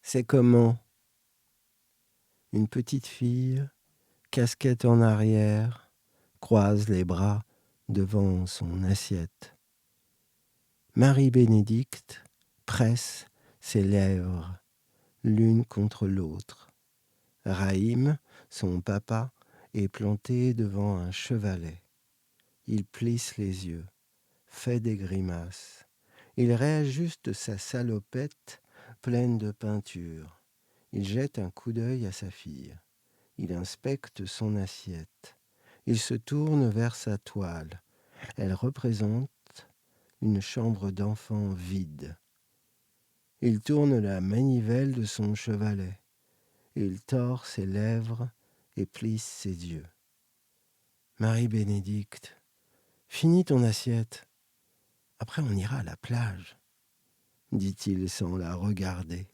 C'est comment? Une petite fille, casquette en arrière, croise les bras devant son assiette. Marie-Bénédicte presse ses lèvres l'une contre l'autre. Raïm, son papa, est planté devant un chevalet. Il plisse les yeux, fait des grimaces. Il réajuste sa salopette pleine de peinture. Il jette un coup d'œil à sa fille. Il inspecte son assiette. Il se tourne vers sa toile. Elle représente une chambre d'enfant vide. Il tourne la manivelle de son chevalet. Il tord ses lèvres et plisse ses yeux. Marie-Bénédicte, finis ton assiette. Après, on ira à la plage, dit-il sans la regarder.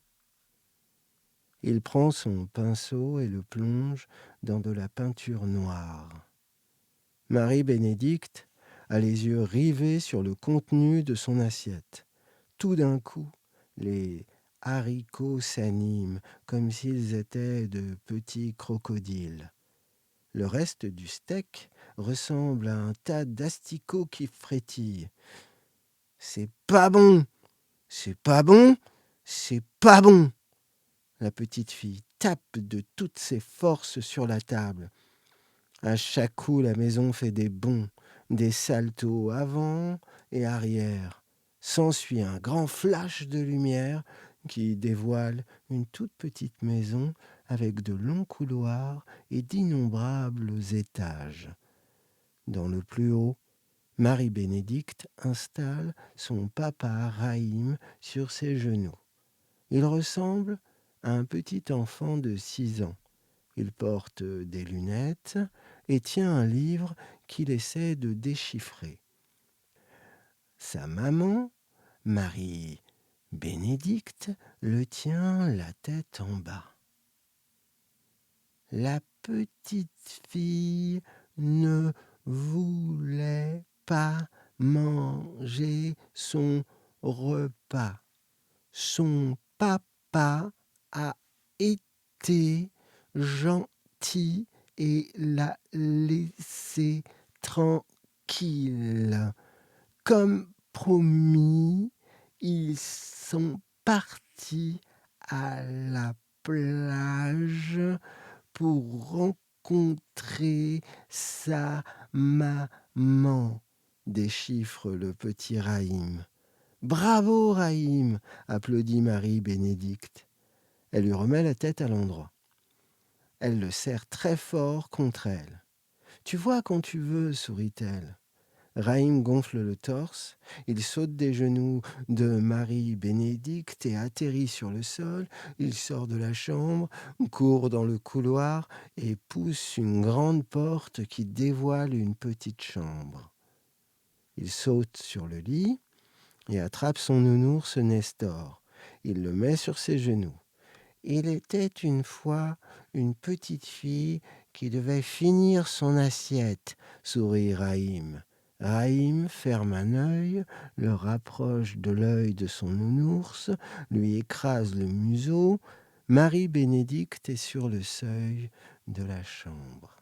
Il prend son pinceau et le plonge dans de la peinture noire. Marie-Bénédicte a les yeux rivés sur le contenu de son assiette. Tout d'un coup, les haricots s'animent comme s'ils étaient de petits crocodiles. Le reste du steak ressemble à un tas d'asticots qui frétillent. C'est pas bon, c'est pas bon, c'est pas bon. La petite fille tape de toutes ses forces sur la table. À chaque coup, la maison fait des bonds, des saltos avant et arrière. S'ensuit un grand flash de lumière qui dévoile une toute petite maison avec de longs couloirs et d'innombrables étages. Dans le plus haut, Marie-Bénédicte installe son papa Raïm sur ses genoux. Il ressemble à un petit enfant de 6 ans. Il porte des lunettes et tient un livre qu'il essaie de déchiffrer. Sa maman, Marie-Bénédicte, le tient la tête en bas. La petite fille ne voulait pas manger son repas. Son papa a été gentil et l'a laissé tranquille. Comme promis, ils sont partis à la plage pour rencontrer sa maman, déchiffre le petit Raïm. Bravo, Raïm, applaudit Marie-Bénédicte. Elle lui remet la tête à l'endroit. Elle le serre très fort contre elle. Tu vois quand tu veux, sourit-elle. Raïm gonfle le torse, il saute des genoux de Marie-Bénédicte et atterrit sur le sol. Il sort de la chambre, court dans le couloir et pousse une grande porte qui dévoile une petite chambre. Il saute sur le lit et attrape son nounours Nestor. Il le met sur ses genoux. Il était une fois une petite fille qui devait finir son assiette, sourit Raïm. Raïm ferme un œil, le rapproche de l'œil de son nounours, lui écrase le museau. Marie-Bénédicte est sur le seuil de la chambre.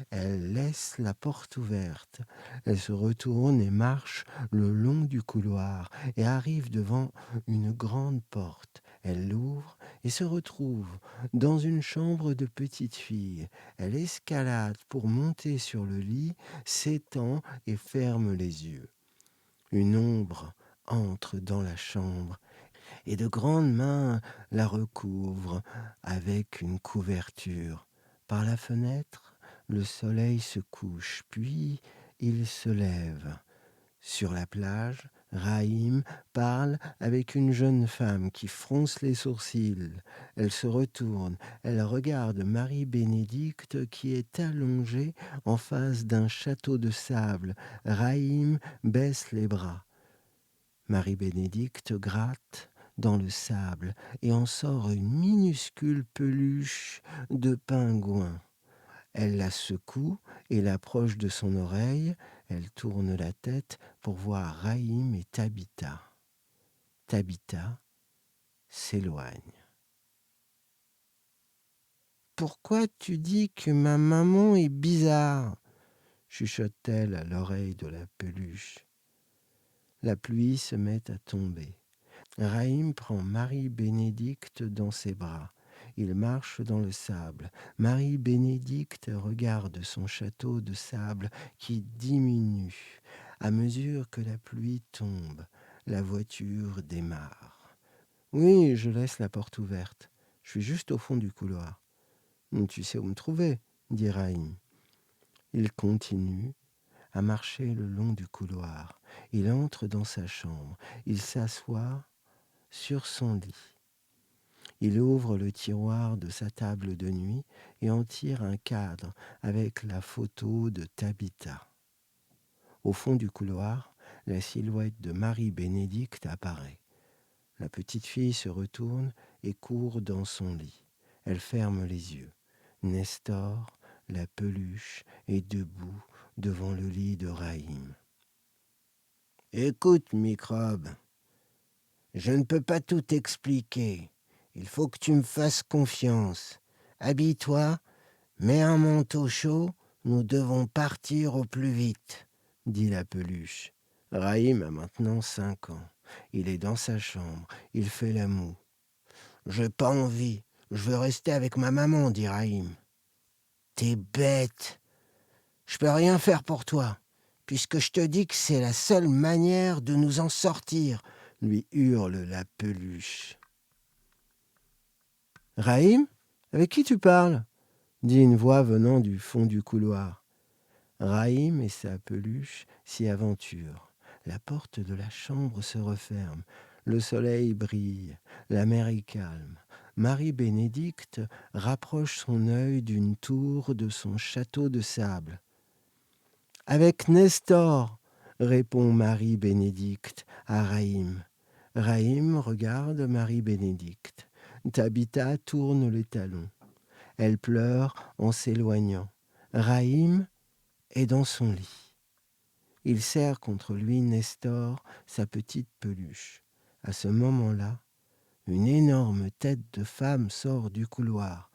Elle laisse la porte ouverte. Elle se retourne et marche le long du couloir et arrive devant une grande porte. Elle l'ouvre et se retrouve dans une chambre de petite fille. Elle escalade pour monter sur le lit, s'étend et ferme les yeux. Une ombre entre dans la chambre et de grandes mains la recouvrent avec une couverture. Par la fenêtre, le soleil se couche, puis il se lève. Sur la plage, Raïm parle avec une jeune femme qui fronce les sourcils. Elle se retourne, elle regarde Marie-Bénédicte qui est allongée en face d'un château de sable. Raïm baisse les bras. Marie-Bénédicte gratte dans le sable et en sort une minuscule peluche de pingouin. Elle la secoue et l'approche de son oreille. Elle tourne la tête pour voir Raïm et Tabitha. Tabitha s'éloigne. pourquoi tu dis que ma maman est bizarre ?» chuchote-t-elle à l'oreille de la peluche. La pluie se met à tomber. Raïm prend Marie-Bénédicte dans ses bras. Il marche dans le sable. Marie-Bénédicte regarde son château de sable qui diminue. À mesure que la pluie tombe, la voiture démarre. « Oui, je laisse la porte ouverte. Je suis juste au fond du couloir. »« Tu sais où me trouver, » dit Raïm. Il continue à marcher le long du couloir. Il entre dans sa chambre. Il s'assoit sur son lit. Il ouvre le tiroir de sa table de nuit et en tire un cadre avec la photo de Tabitha. Au fond du couloir, la silhouette de Marie-Bénédicte apparaît. La petite fille se retourne et court dans son lit. Elle ferme les yeux. Nestor, la peluche, est debout devant le lit de Raïm. « Écoute, microbe, je ne peux pas tout expliquer. Il faut que tu me fasses confiance. Habille-toi, mets un manteau chaud, nous devons partir au plus vite, » dit la peluche. Raïm a maintenant 5 ans. Il est dans sa chambre, il fait la moue. « J'ai pas envie, je veux rester avec ma maman, » dit Raïm. « T'es bête. Je peux rien faire pour toi, puisque je te dis que c'est la seule manière de nous en sortir, » lui hurle la peluche. « Raïm, avec qui tu parles ?» dit une voix venant du fond du couloir. Raïm et sa peluche s'y aventurent. La porte de la chambre se referme. Le soleil brille. La mer est calme. Marie-Bénédicte rapproche son œil d'une tour de son château de sable. « Avec Nestor !» répond Marie-Bénédicte à Raïm. Raïm regarde Marie-Bénédicte. Tabitha tourne les talons. Elle pleure en s'éloignant. Raïm est dans son lit. Il serre contre lui Nestor, sa petite peluche. À ce moment-là, une énorme tête de femme sort du couloir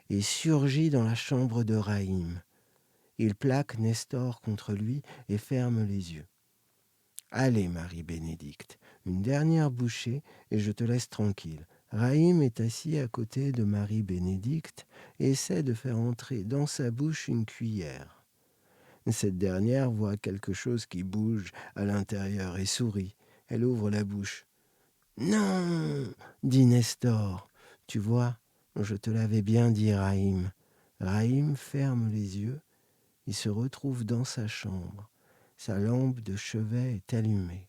et surgit dans la chambre de Raïm. Il plaque Nestor contre lui et ferme les yeux. « Allez, Marie-Bénédicte, une dernière bouchée et je te laisse tranquille. » Raïm est assis à côté de Marie-Bénédicte et essaie de faire entrer dans sa bouche une cuillère. Cette dernière voit quelque chose qui bouge à l'intérieur et sourit. Elle ouvre la bouche. « Non !» dit Nestor. « Tu vois, je te l'avais bien dit, Raïm. » Raïm ferme les yeux. Il se retrouve dans sa chambre. Sa lampe de chevet est allumée.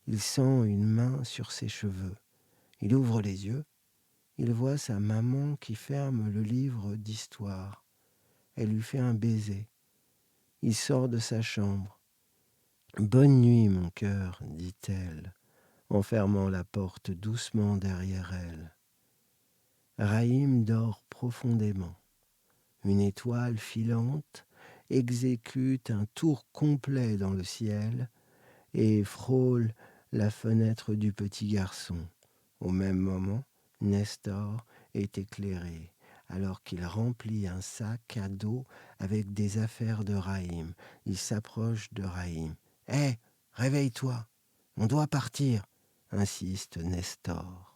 Il sent une main sur ses cheveux. Il ouvre les yeux. Il voit sa maman qui ferme le livre d'histoire. Elle lui fait un baiser. Il sort de sa chambre. « Bonne nuit, mon cœur, » dit-elle, en fermant la porte doucement derrière elle. Raïm dort profondément. Une étoile filante exécute un tour complet dans le ciel et frôle la fenêtre du petit garçon. Au même moment, Nestor est éclairé alors qu'il remplit un sac à dos avec des affaires de Raïm. Il s'approche de Raïm. « Hé, réveille-toi, on doit partir » insiste Nestor.